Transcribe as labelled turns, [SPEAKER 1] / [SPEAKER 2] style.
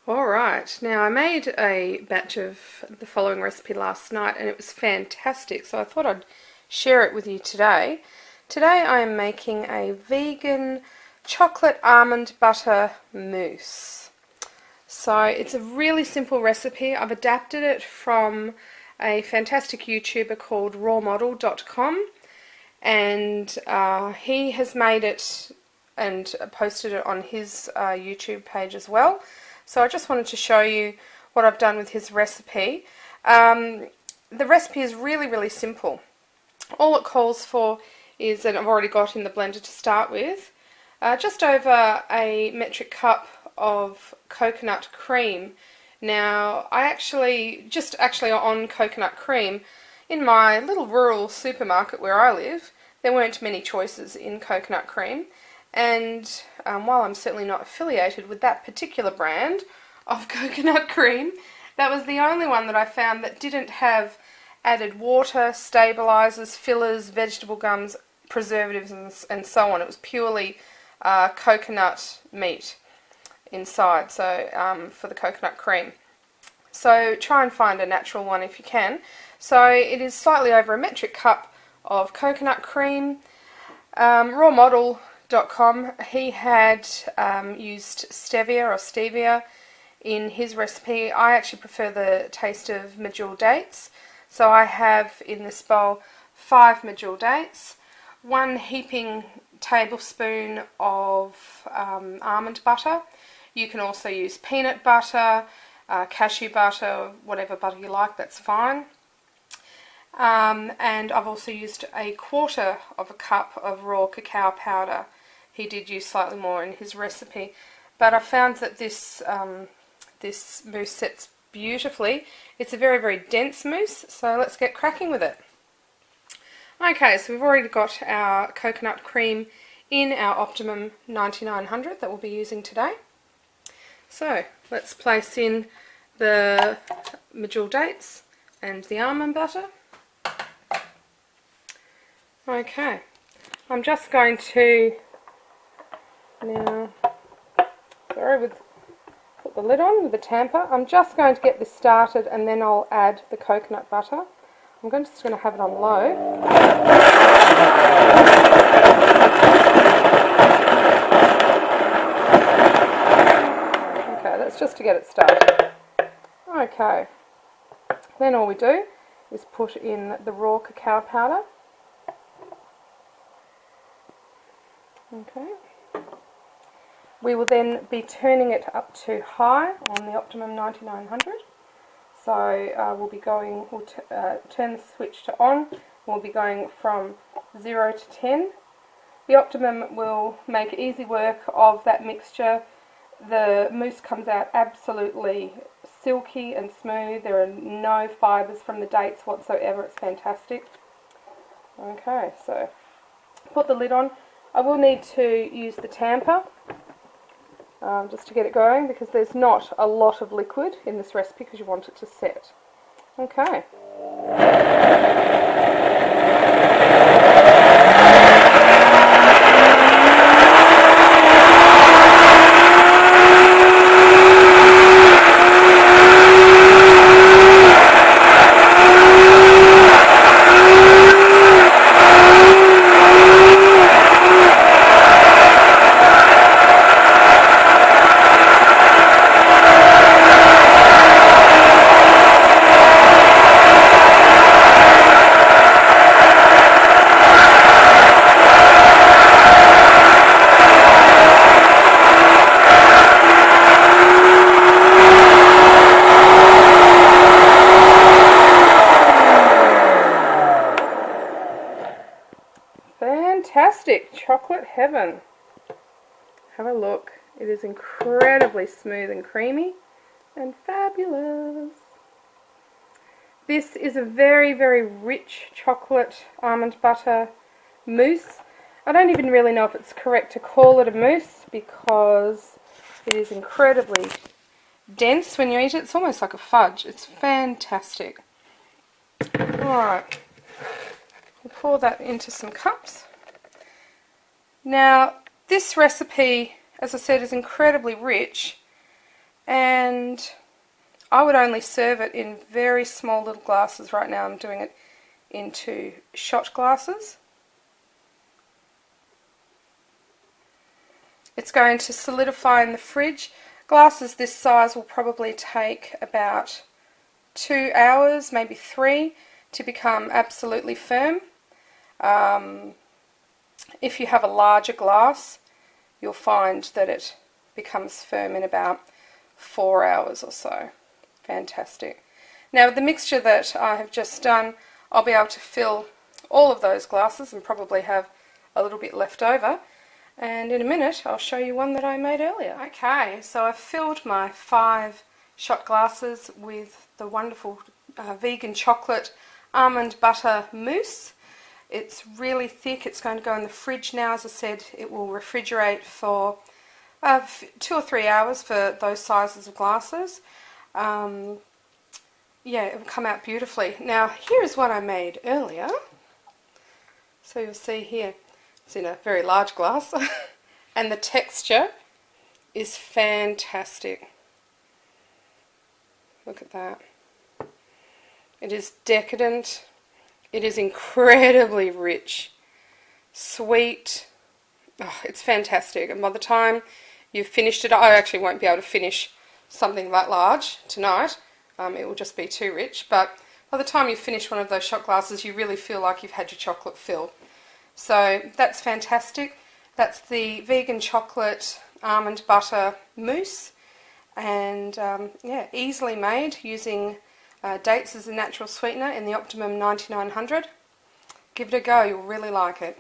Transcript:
[SPEAKER 1] Alright, now I made a batch of the following recipe last night and it was fantastic, so I thought I'd share it with you today. Today I am making a vegan chocolate almond butter mousse. So it's a really simple recipe. I've adapted it from a fantastic YouTuber called Rawmodel.com, and he has made it and posted it on his YouTube page as well. So I just wanted to show you what I've done with his recipe. The recipe is really simple. All it calls for is, and I've already got in the blender to start with, just over a metric cup of coconut cream. Now I actually on coconut cream, in my little rural supermarket where I live, there weren't many choices in coconut cream. And while I'm certainly not affiliated with that particular brand of coconut cream, that was the only one that I found that didn't have added water, stabilizers, fillers, vegetable gums, preservatives and so on. It was purely coconut meat inside, so for the coconut cream. So try and find a natural one if you can. So it is slightly over a metric cup of coconut cream. Rawmodel.com, he had used stevia in his recipe. I actually prefer the taste of medjool dates, so I have in this bowl 5 medjool dates, 1 heaping tablespoon of almond butter. You can also use peanut butter, cashew butter, whatever butter you like, that's fine. And I've also used a 1/4 of a cup of raw cacao powder. He did use slightly more in his recipe, but I found that this mousse sets beautifully. It's a very dense mousse, so let's get cracking with it. Okay, so we've already got our coconut cream in our Optimum 9900 that we'll be using today. So let's place in the medjool dates and the almond butter. Okay, I'm just going to now, put the lid on with the tamper. I'm just going to get this started and then I'll add the coconut butter. I'm just going to have it on low. Okay, that's just to get it started. Okay, then all we do is put in the raw cacao powder. Okay. We will then be turning it up to high on the Optimum 9900. So we'll turn the switch to on. We'll be going from 0 to 10. The Optimum will make easy work of that mixture. The mousse comes out absolutely silky and smooth. There are no fibres from the dates whatsoever. It's fantastic. Okay, so put the lid on. I will need to use the tamper just to get it going, because there's not a lot of liquid in this recipe because you want it to set. Okay. Fantastic, chocolate heaven. Have a look. It is incredibly smooth and creamy and fabulous. This is a very rich chocolate almond butter mousse. I don't even really know if it's correct to call it a mousse because it is incredibly dense when you eat it. It's almost like a fudge. It's fantastic. Alright, we'll pour that into some cups. Now, this recipe, as I said, is incredibly rich, and I would only serve it in very small little glasses. Right now I'm doing it into shot glasses. It's going to solidify in the fridge. Glasses this size will probably take about 2 hours, maybe 3, to become absolutely firm. If you have a larger glass, you'll find that it becomes firm in about 4 hours or so. Fantastic. Now with the mixture that I have just done, I'll be able to fill all of those glasses and probably have a little bit left over. And in a minute I'll show you one that I made earlier. Okay, so I've filled my 5 shot glasses with the wonderful vegan chocolate almond butter mousse. It's really thick. It's going to go in the fridge now. As I said, it will refrigerate for 2 or 3 hours for those sizes of glasses. Yeah, it will come out beautifully. Now here is what I made earlier. So you'll see here, it's in a very large glass and the texture is fantastic. Look at that. It is decadent. It is incredibly rich, sweet. Oh, it's fantastic. And by the time you've finished it, I actually won't be able to finish something that large tonight. It will just be too rich. But by the time you finish one of those shot glasses, you really feel like you've had your chocolate fill. So that's fantastic. That's the vegan chocolate almond butter mousse, and yeah, easily made using dates as a natural sweetener in the Optimum 9900. Give it a go, you'll really like it.